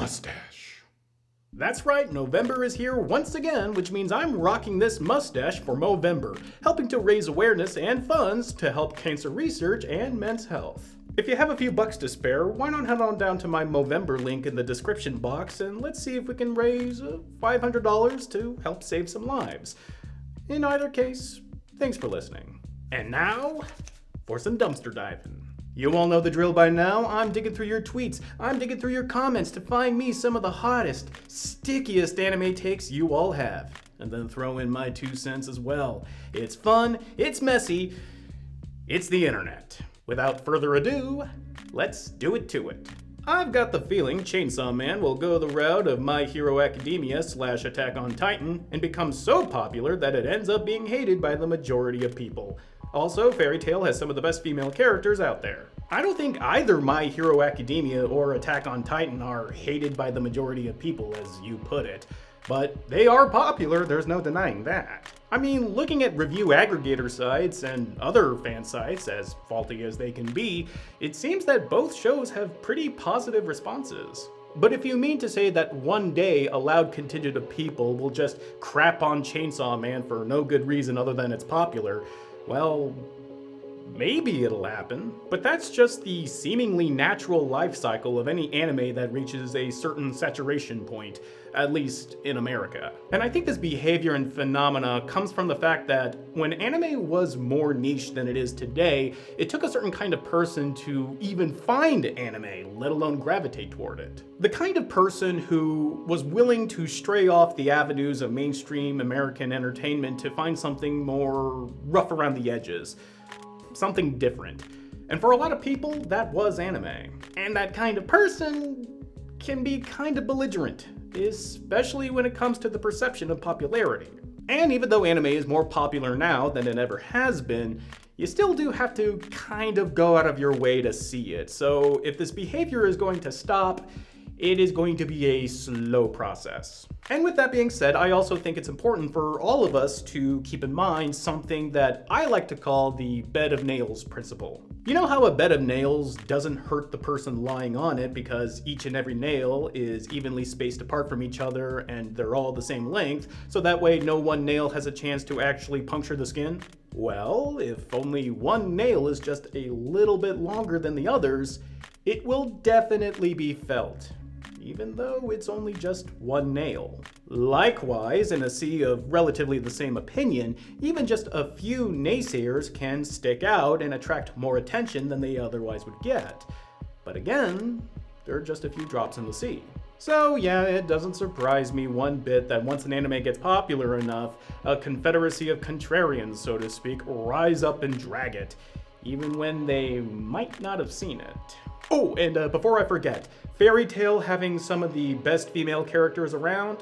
mustache. That's right, Movember is here once again, which means I'm rocking this mustache for Movember, helping to raise awareness and funds to help cancer research and men's health. If you have a few bucks to spare, why not head on down to my Movember link in the description box and let's see if we can raise $500 to help save some lives. In either case, thanks for listening. And now, for some dumpster diving. You all know the drill by now. I'm digging through your tweets. I'm digging through your comments to find me some of the hottest, stickiest anime takes you all have. And then throw in my 2 cents as well. It's fun, it's messy, it's the internet. Without further ado, let's do it to it. I've got the feeling Chainsaw Man will go the route of My Hero Academia / Attack on Titan and become so popular that it ends up being hated by the majority of people. Also, Fairy Tail has some of the best female characters out there. I don't think either My Hero Academia or Attack on Titan are hated by the majority of people, as you put it. But they are popular, there's no denying that. I mean, looking at review aggregator sites and other fan sites, as faulty as they can be, it seems that both shows have pretty positive responses. But if you mean to say that one day a loud contingent of people will just crap on Chainsaw Man for no good reason other than it's popular, well, maybe it'll happen. But that's just the seemingly natural life cycle of any anime that reaches a certain saturation point, at least in America. And I think this behavior and phenomena comes from the fact that when anime was more niche than it is today, it took a certain kind of person to even find anime, let alone gravitate toward it. The kind of person who was willing to stray off the avenues of mainstream American entertainment to find something more rough around the edges. Something different. And for a lot of people, that was anime. And that kind of person can be kind of belligerent, especially when it comes to the perception of popularity. And even though anime is more popular now than it ever has been, you still do have to kind of go out of your way to see it. So if this behavior is going to stop, it is going to be a slow process. And with that being said, I also think it's important for all of us to keep in mind something that I like to call the bed of nails principle. You know how a bed of nails doesn't hurt the person lying on it because each and every nail is evenly spaced apart from each other and they're all the same length, so that way no one nail has a chance to actually puncture the skin? Well, if only one nail is just a little bit longer than the others, it will definitely be felt, even though it's only just one nail. Likewise, in a sea of relatively the same opinion, even just a few naysayers can stick out and attract more attention than they otherwise would get. But again, they're just a few drops in the sea. So yeah, it doesn't surprise me one bit that once an anime gets popular enough, a confederacy of contrarians, so to speak, rise up and drag it, even when they might not have seen it. Oh, and before I forget, Fairy Tail having some of the best female characters around?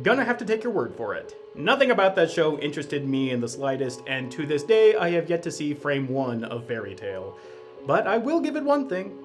Gonna have to take your word for it. Nothing about that show interested me in the slightest, and to this day I have yet to see frame 1 of Fairy Tail. But I will give it one thing.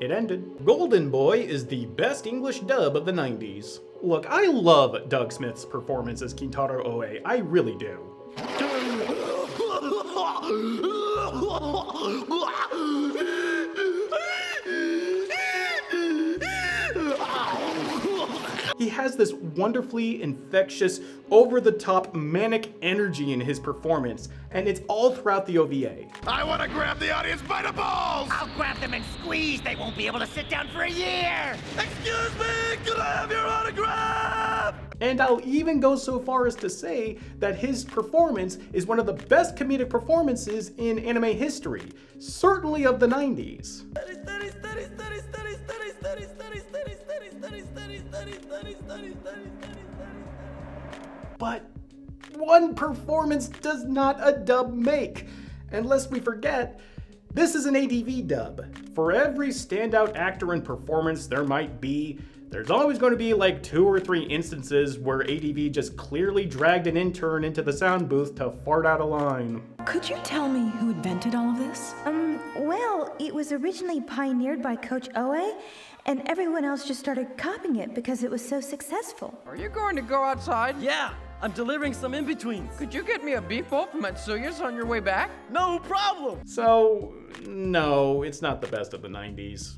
It ended. Golden Boy is the best English dub of the 90s. Look, I love Doug Smith's performance as Kintaro Oe, I really do. He has this wonderfully infectious, over-the-top, manic energy in his performance, and it's all throughout the OVA. I want to grab the audience by the balls! I'll grab them and squeeze. They won't be able to sit down for a year. Excuse me, can I have your autograph? And I'll even go so far as to say that his performance is one of the best comedic performances in anime history, certainly of the 90s. But one performance does not a dub make. And lest we forget, this is an ADV dub. For every standout actor and performance there might be, there's always going to be like 2 or 3 instances where ADV just clearly dragged an intern into the sound booth to fart out a line. Could you tell me who invented all of this? Well, it was originally pioneered by Coach Oe, and everyone else just started copying it because it was so successful. Are you going to go outside? Yeah, I'm delivering some in-betweens. Could you get me a beef bowl from Matsuya's on your way back? No problem! So, no, it's not the best of the 90s.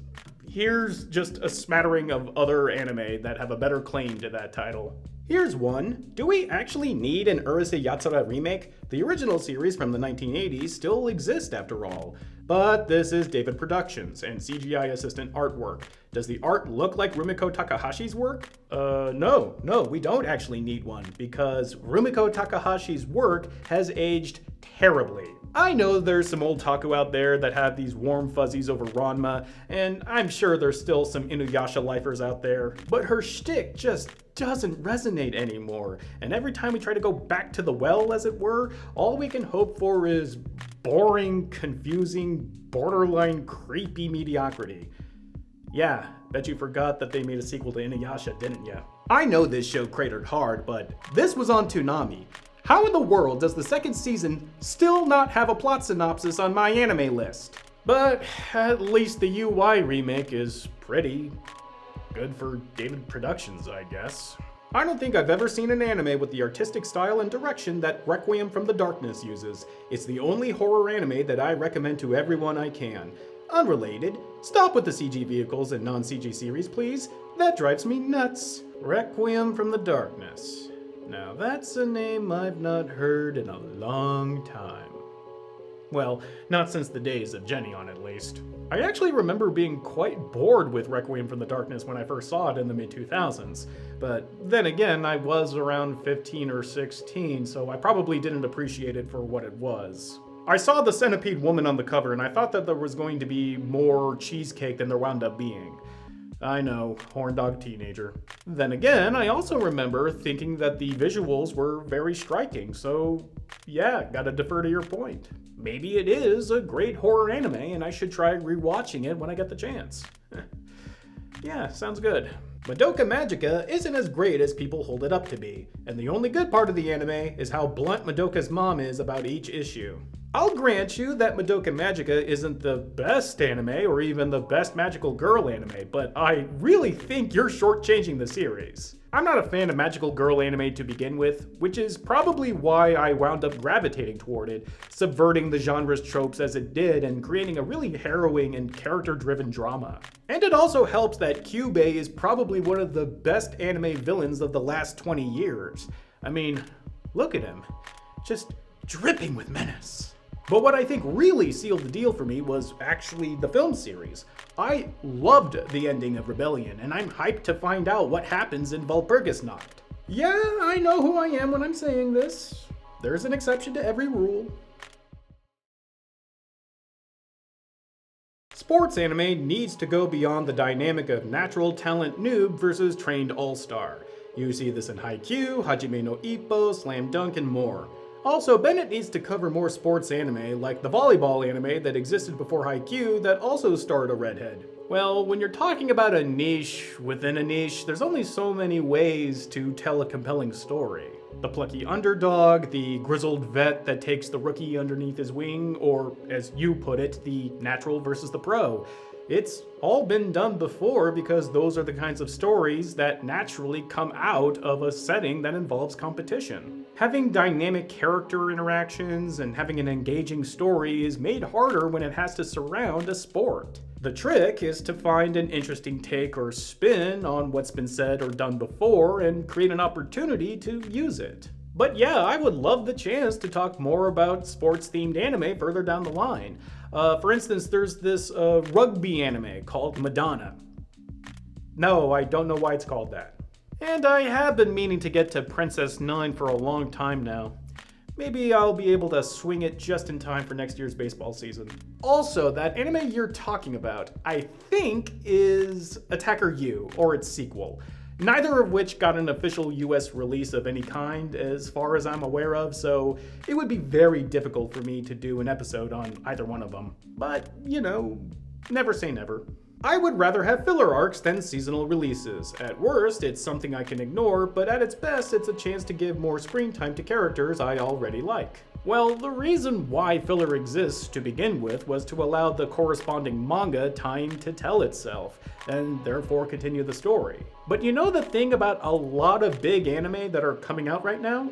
Here's just a smattering of other anime that have a better claim to that title. Here's one. Do we actually need an Urusei Yatsura remake? The original series from the 1980s still exists after all. But this is David Productions and CGI assistant artwork. Does the art look like Rumiko Takahashi's work? No, we don't actually need one, because Rumiko Takahashi's work has aged terribly. I know there's some otaku out there that have these warm fuzzies over Ranma, and I'm sure there's still some Inuyasha lifers out there, but her shtick just doesn't resonate anymore, and every time we try to go back to the well, as it were, all we can hope for is boring, confusing, borderline creepy mediocrity. Yeah, bet you forgot that they made a sequel to Inuyasha, didn't ya? I know this show cratered hard, but this was on Toonami. How in the world does the second season still not have a plot synopsis on my anime list? But at least the UI remake is pretty good for David Productions, I guess. I don't think I've ever seen an anime with the artistic style and direction that Requiem from the Darkness uses. It's the only horror anime that I recommend to everyone I can. Unrelated, stop with the CG vehicles and non-CG series, please. That drives me nuts. Requiem from the Darkness. Now that's a name I've not heard in a long time. Well, not since the days of Geneon at least. I actually remember being quite bored with Requiem from the Darkness when I first saw it in the mid-2000s, but then again, I was around 15 or 16, so I probably didn't appreciate it for what it was. I saw the centipede woman on the cover and I thought that there was going to be more cheesecake than there wound up being. I know, horn dog teenager. Then again, I also remember thinking that the visuals were very striking, so yeah, gotta defer to your point. Maybe it is a great horror anime and I should try rewatching it when I get the chance. Yeah, sounds good. Madoka Magica isn't as great as people hold it up to be, and the only good part of the anime is how blunt Madoka's mom is about each issue. I'll grant you that Madoka Magica isn't the best anime or even the best magical girl anime, but I really think you're shortchanging the series. I'm not a fan of magical girl anime to begin with, which is probably why I wound up gravitating toward it, subverting the genre's tropes as it did and creating a really harrowing and character-driven drama. And it also helps that Kyubey is probably one of the best anime villains of the last 20 years. I mean, look at him, just dripping with menace. But what I think really sealed the deal for me was actually the film series. I loved the ending of Rebellion, and I'm hyped to find out what happens in Walpurgisnacht. Yeah, I know who I am when I'm saying this. There's an exception to every rule. Sports anime needs to go beyond the dynamic of natural talent noob versus trained all-star. You see this in Haikyuu, Hajime no Ippo, Slam Dunk, and more. Also, Bennett needs to cover more sports anime, like the volleyball anime that existed before Haikyuu that also starred a redhead. Well, when you're talking about a niche within a niche, there's only so many ways to tell a compelling story. The plucky underdog, the grizzled vet that takes the rookie underneath his wing, or as you put it, the natural versus the pro. It's all been done before because those are the kinds of stories that naturally come out of a setting that involves competition. Having dynamic character interactions and having an engaging story is made harder when it has to surround a sport. The trick is to find an interesting take or spin on what's been said or done before and create an opportunity to use it. But yeah, I would love the chance to talk more about sports-themed anime further down the line. For instance, there's this rugby anime called Madonna. No, I don't know why it's called that. And I have been meaning to get to Princess 9 for a long time now. Maybe I'll be able to swing it just in time for next year's baseball season. Also, that anime you're talking about, I think, is Attacker U, or its sequel. Neither of which got an official US release of any kind, as far as I'm aware of, so it would be very difficult for me to do an episode on either one of them. But, you know, never say never. I would rather have filler arcs than seasonal releases. At worst, it's something I can ignore, but at its best, it's a chance to give more screen time to characters I already like. Well, the reason why filler exists to begin with was to allow the corresponding manga time to tell itself, and therefore continue the story. But you know the thing about a lot of big anime that are coming out right now?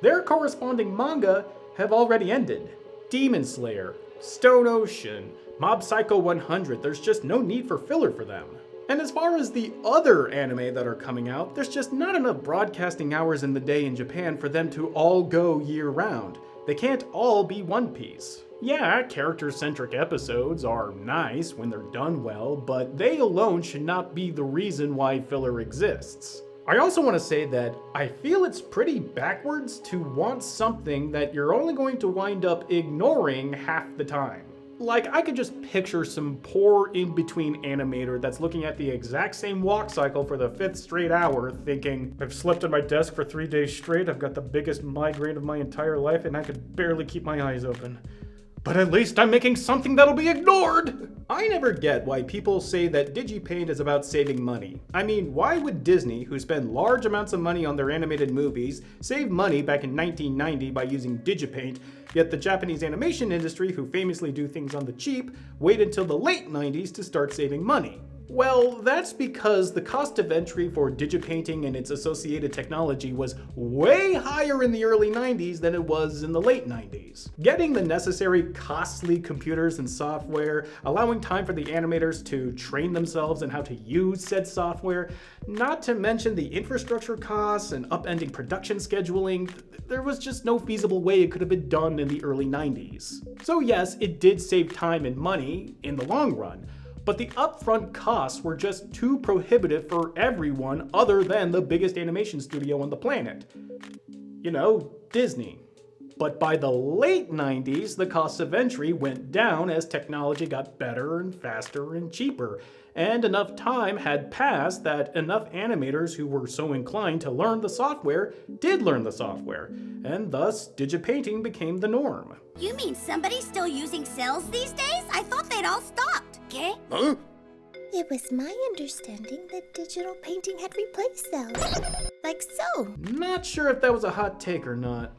Their corresponding manga have already ended. Demon Slayer, Stone Ocean, Mob Psycho 100, there's just no need for filler for them. And as far as the other anime that are coming out, there's just not enough broadcasting hours in the day in Japan for them to all go year round. They can't all be One Piece. Yeah, character-centric episodes are nice when they're done well, but they alone should not be the reason why filler exists. I also want to say that I feel it's pretty backwards to want something that you're only going to wind up ignoring half the time. Like, I could just picture some poor in-between animator that's looking at the exact same walk cycle for the 5th straight hour thinking, I've slept at my desk for 3 days straight, I've got the biggest migraine of my entire life, and I could barely keep my eyes open. But at least I'm making something that'll be ignored! I never get why people say that DigiPaint is about saving money. I mean, why would Disney, who spend large amounts of money on their animated movies, save money back in 1990 by using DigiPaint, yet the Japanese animation industry, who famously do things on the cheap, wait until the late 90s to start saving money? Well, that's because the cost of entry for digipainting and its associated technology was way higher in the early 90s than it was in the late 90s. Getting the necessary costly computers and software, allowing time for the animators to train themselves in how to use said software, not to mention the infrastructure costs and upending production scheduling, there was just no feasible way it could have been done in the early 90s. So yes, it did save time and money in the long run, but the upfront costs were just too prohibitive for everyone other than the biggest animation studio on the planet. You know, Disney. But by the late 90s, the cost of entry went down as technology got better and faster and cheaper, and enough time had passed that enough animators who were so inclined to learn the software did learn the software, and thus digipainting became the norm. You mean somebody's still using cells these days? I thought they'd all stopped. Okay? Huh? It was my understanding that digital painting had replaced cells. Like so. Not sure if that was a hot take or not,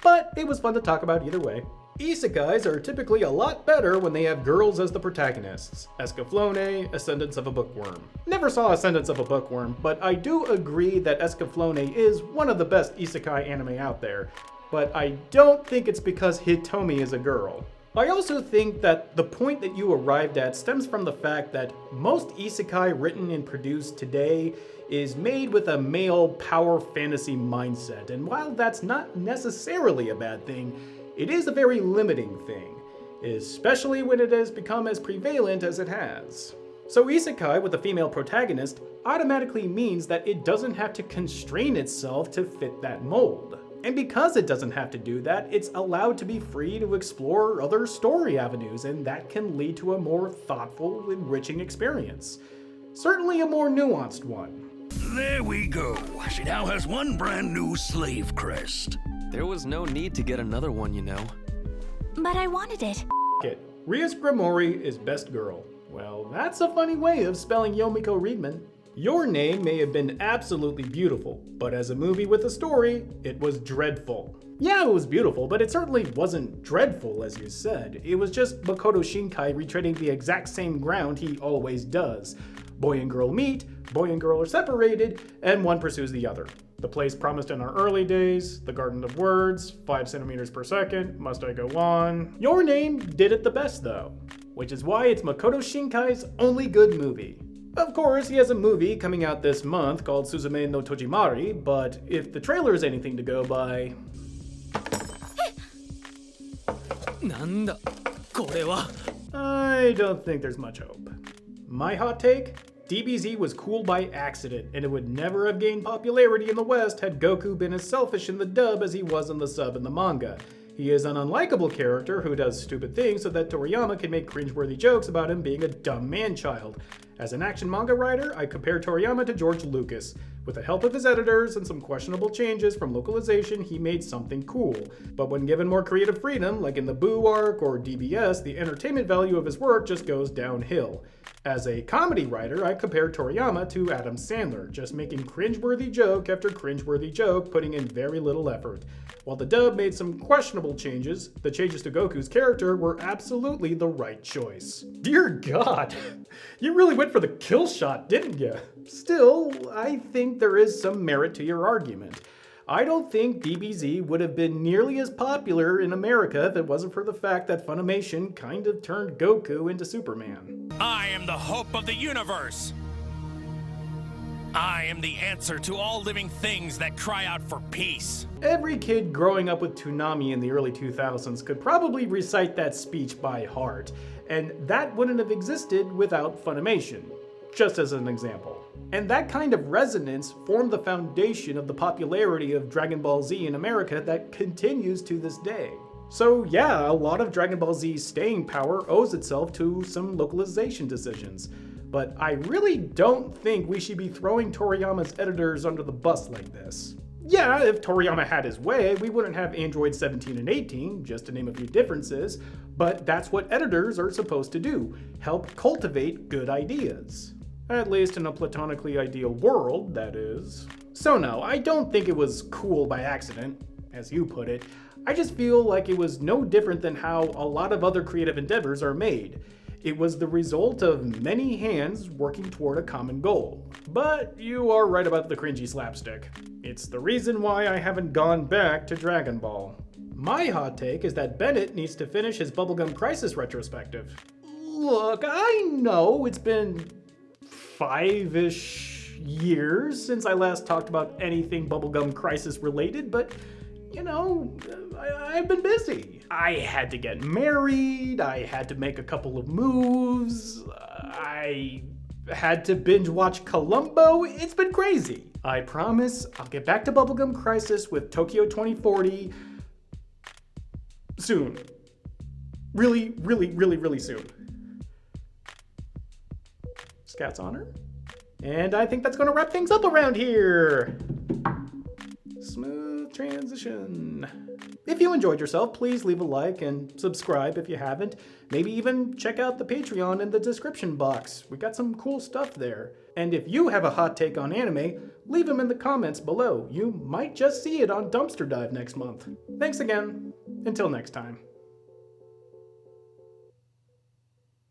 but it was fun to talk about either way. Isekais are typically a lot better when they have girls as the protagonists. Escaflowne, Ascendance of a Bookworm. Never saw Ascendance of a Bookworm, but I do agree that Escaflowne is one of the best isekai anime out there, but I don't think it's because Hitomi is a girl. I also think that the point that you arrived at stems from the fact that most isekai written and produced today is made with a male power fantasy mindset, and while that's not necessarily a bad thing, it is a very limiting thing, especially when it has become as prevalent as it has. So isekai with a female protagonist automatically means that it doesn't have to constrain itself to fit that mold. And because it doesn't have to do that, it's allowed to be free to explore other story avenues, and that can lead to a more thoughtful, enriching experience. Certainly a more nuanced one. There we go. She now has one brand new slave crest. There was no need to get another one, you know. But I wanted it. It. Rias Grimori is best girl. Well, that's a funny way of spelling Yomiko Reedman. Your Name may have been absolutely beautiful, but as a movie with a story, it was dreadful. Yeah, it was beautiful, but it certainly wasn't dreadful, as you said. It was just Makoto Shinkai retreading the exact same ground he always does. Boy and girl meet, boy and girl are separated, and one pursues the other. The place promised in our early days, the Garden of Words, 5 centimeters per second, must I go on? Your Name did it the best though, which is why it's Makoto Shinkai's only good movie. Of course, he has a movie coming out this month called Suzume no Tojimari, but if the trailer is anything to go by... Nanda, これは? I don't think there's much hope. My hot take? DBZ was cool by accident, and it would never have gained popularity in the West had Goku been as selfish in the dub as he was in the sub in the manga. He is an unlikable character who does stupid things so that Toriyama can make cringeworthy jokes about him being a dumb man-child. As an action manga writer, I compare Toriyama to George Lucas. With the help of his editors and some questionable changes from localization, he made something cool. But when given more creative freedom, like in the Boo arc or DBS, the entertainment value of his work just goes downhill. As a comedy writer, I compare Toriyama to Adam Sandler, just making cringeworthy joke after cringeworthy joke, putting in very little effort. While the dub made some questionable changes, the changes to Goku's character were absolutely the right choice. Dear God, you really went for the kill shot, didn't you? Still, I think there is some merit to your argument. I don't think DBZ would have been nearly as popular in America if it wasn't for the fact that Funimation kind of turned Goku into Superman. I am the hope of the universe. I am the answer to all living things that cry out for peace. Every kid growing up with Toonami in the early 2000s could probably recite that speech by heart, and that wouldn't have existed without Funimation, just as an example. And that kind of resonance formed the foundation of the popularity of Dragon Ball Z in America that continues to this day. So yeah, a lot of Dragon Ball Z's staying power owes itself to some localization decisions. But I really don't think we should be throwing Toriyama's editors under the bus like this. Yeah, if Toriyama had his way, we wouldn't have Android 17 and 18, just to name a few differences, but that's what editors are supposed to do, help cultivate good ideas. At least in a platonically ideal world, that is. So no, I don't think it was cool by accident, as you put it. I just feel like it was no different than how a lot of other creative endeavors are made. It was the result of many hands working toward a common goal. But you are right about the cringy slapstick. It's the reason why I haven't gone back to Dragon Ball. My hot take is that Bennett needs to finish his Bubblegum Crisis retrospective. Look, I know it's been 5-ish years since I last talked about anything Bubblegum Crisis related, but you know, I've been busy. I had to get married, I had to make a couple of moves, I had to binge watch Columbo. It's been crazy. I promise I'll get back to Bubblegum Crisis with Tokyo 2040 soon. Really soon. Scat's honor. And I think that's gonna wrap things up around here. Smooth transition. If you enjoyed yourself, please leave a like and subscribe if you haven't. Maybe even check out the Patreon in the description box. We got some cool stuff there. And if you have a hot take on anime, leave them in the comments below. You might just see it on Dumpster Dive next month. Thanks again. Until next time.